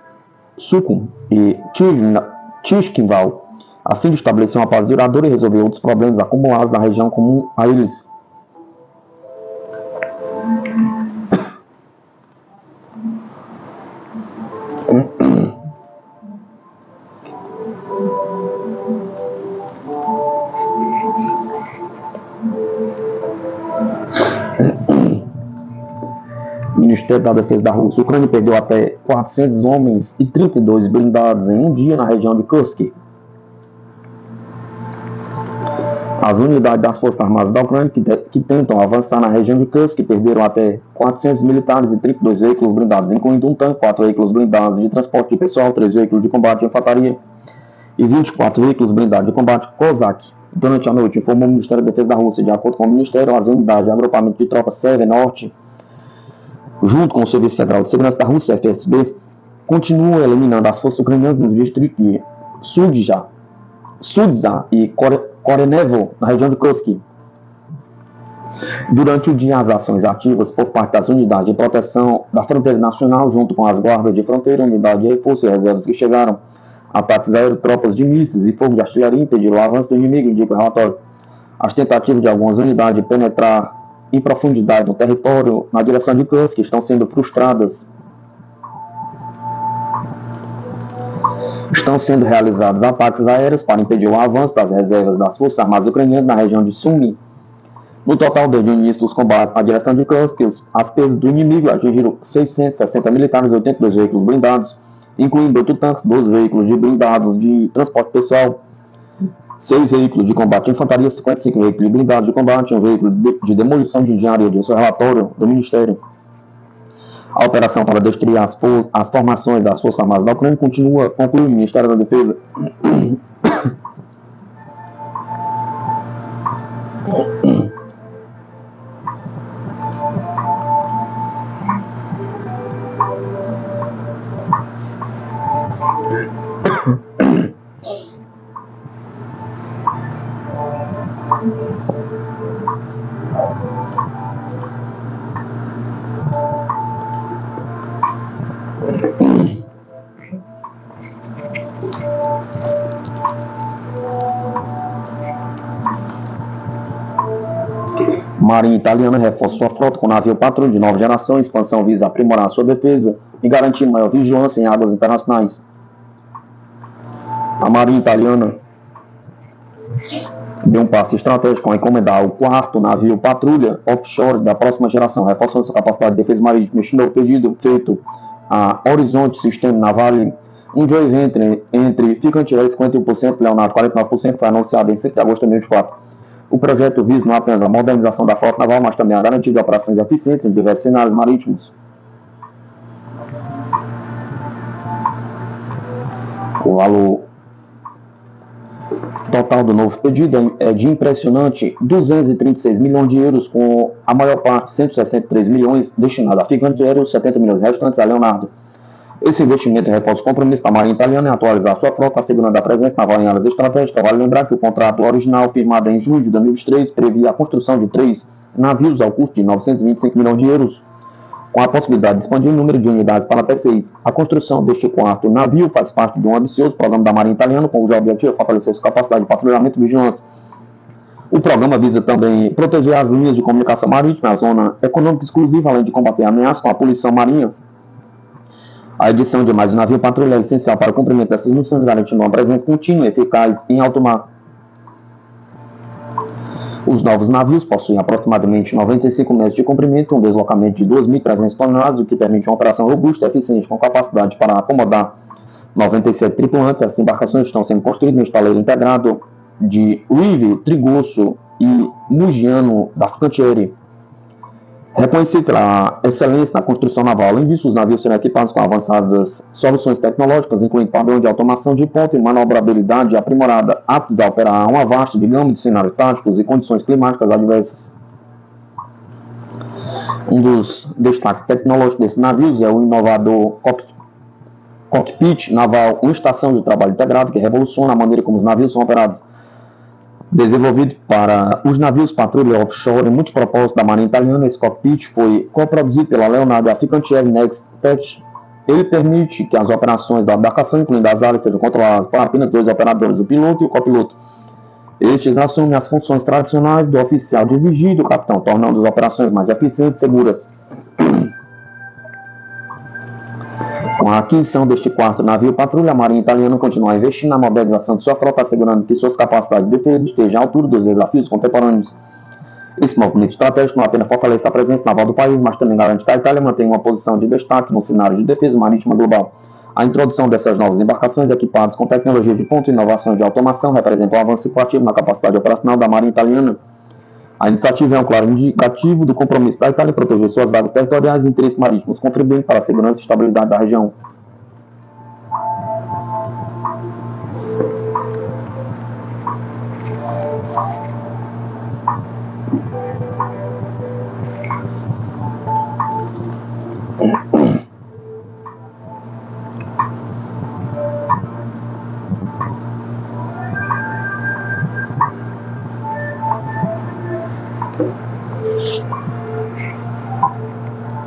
Sukhum e Chisinau, a fim de estabelecer uma paz duradoura e resolver outros problemas acumulados na região comum a eles. Ministério da Defesa da Rússia. A Ucrânia perdeu até 400 homens e 32 blindados em um dia na região de Kursk. As unidades das Forças Armadas da Ucrânia que tentam avançar na região de Kursk perderam até 400 militares e 32 veículos blindados, incluindo um tanque, 4 veículos blindados de transporte de pessoal, 3 veículos de combate de infantaria e 24 veículos blindados de combate Kozak. Durante a noite, informou o Ministério da Defesa da Rússia. De acordo com o Ministério, as unidades de agrupamento de tropas Sérvia Norte, junto com o Serviço Federal de Segurança da Rússia, FSB, continuam eliminando as forças ucranianas no distrito de Sudza e Korenevo, na região de Kursk. Durante o dia, as ações ativas por parte das unidades de proteção da fronteira nacional, junto com as guardas de fronteira, unidade de reforço e reservas que chegaram, ataques aéreos, tropas de mísseis e fogo de artilharia impediram o avanço do inimigo, indica o relatório. As tentativas de algumas unidades de penetrar em profundidade no território na direção de Kursk estão sendo frustradas. Estão sendo realizados ataques aéreos para impedir o avanço das reservas das Forças Armadas Ucranianas na região de Sumy. No total, desde o início dos combates na direção de Kursk, as perdas do inimigo atingiram 660 militares e 82 veículos blindados, incluindo 8 tanques, 12 veículos de blindados de transporte pessoal, 6 veículos de combate de infantaria, 55 veículos de blindados de combate, um veículo de demolição de engenharia, disse o relatório do Ministério. A operação para destruir as formações das Forças Armadas da Ucrânia continua, conclui o Ministério da Defesa. Marinha italiana reforça sua frota com navio patrulha de nova geração. A expansão visa aprimorar sua defesa e garantir maior vigilância em águas internacionais. A Marinha italiana deu um passo estratégico ao encomendar o 4º navio patrulha offshore da próxima geração, reforçando sua capacidade de defesa marítima. Este novo pedido feito a Horizonte Sistema Naval, um joint venture entre Fincantieri 51% e Leonardo 49%, foi anunciado em 5 de agosto de 2024. O projeto visa não apenas a modernização da frota naval, mas também a garantia de operações eficientes em diversos cenários marítimos. O valor total do novo pedido é de impressionante 236 milhões de euros, com a maior parte, 163 milhões, destinado a Fincantieri, 70 milhões restantes a Leonardo. Esse investimento reforça o compromisso da Marinha Italiana em atualizar sua frota, assegurando a presença naval em áreas estratégicas. Vale lembrar que o contrato original, firmado em julho de 2023, previa a construção de 3 navios ao custo de 925 milhões de euros, com a possibilidade de expandir o número de unidades para até 6. A construção deste 4º navio faz parte de um ambicioso programa da Marinha Italiana, com o objetivo de fortalecer sua capacidade de patrulhamento e vigilância. O programa visa também proteger as linhas de comunicação marítima, a zona econômica exclusiva, além de combater ameaças com a poluição marinha. A edição de mais um navio patrulha é essencial para o cumprimento dessas missões, garantindo uma presença contínua e eficaz em alto mar. Os novos navios possuem aproximadamente 95 metros de comprimento, um deslocamento de 2.300 toneladas, o que permite uma operação robusta e eficiente, com capacidade para acomodar 97 tripulantes. As embarcações estão sendo construídas no estaleiro integrado de Rive, Trigosso e Mugiano da Fincantieri. Reconhecido pela excelência na construção naval, além disso, os navios serão equipados com avançadas soluções tecnológicas, incluindo padrão de automação de ponta e manobrabilidade aprimorada, aptos a operar uma vasta gama de cenários táticos e condições climáticas adversas. Um dos destaques tecnológicos desses navios é o inovador cockpit naval, uma estação de trabalho integrado que revoluciona a maneira como os navios são operados. Desenvolvido para os navios patrulha offshore multipropósito da Marinha Italiana, esse cockpit foi coproduzido pela Leonardo e a Fincantieri Next Tech. Ele permite que as operações da embarcação, incluindo as áreas, sejam controladas por apenas 2 operadores, o piloto e o copiloto. Estes assumem as funções tradicionais do oficial de vigia e do capitão, tornando as operações mais eficientes e seguras. Com a aquisição deste 4º navio patrulha, a Marinha Italiana continua a investir na modernização de sua frota, assegurando que suas capacidades de defesa estejam à altura dos desafios contemporâneos. Esse movimento estratégico não apenas fortalece a presença naval do país, mas também garante que a Itália mantenha uma posição de destaque no cenário de defesa marítima global. A introdução dessas novas embarcações equipadas com tecnologia de ponta e inovações de automação representa um avanço significativo na capacidade operacional da Marinha Italiana. A iniciativa é um claro indicativo do compromisso da Itália em proteger suas águas territoriais e interesses marítimos, contribuindo para a segurança e estabilidade da região.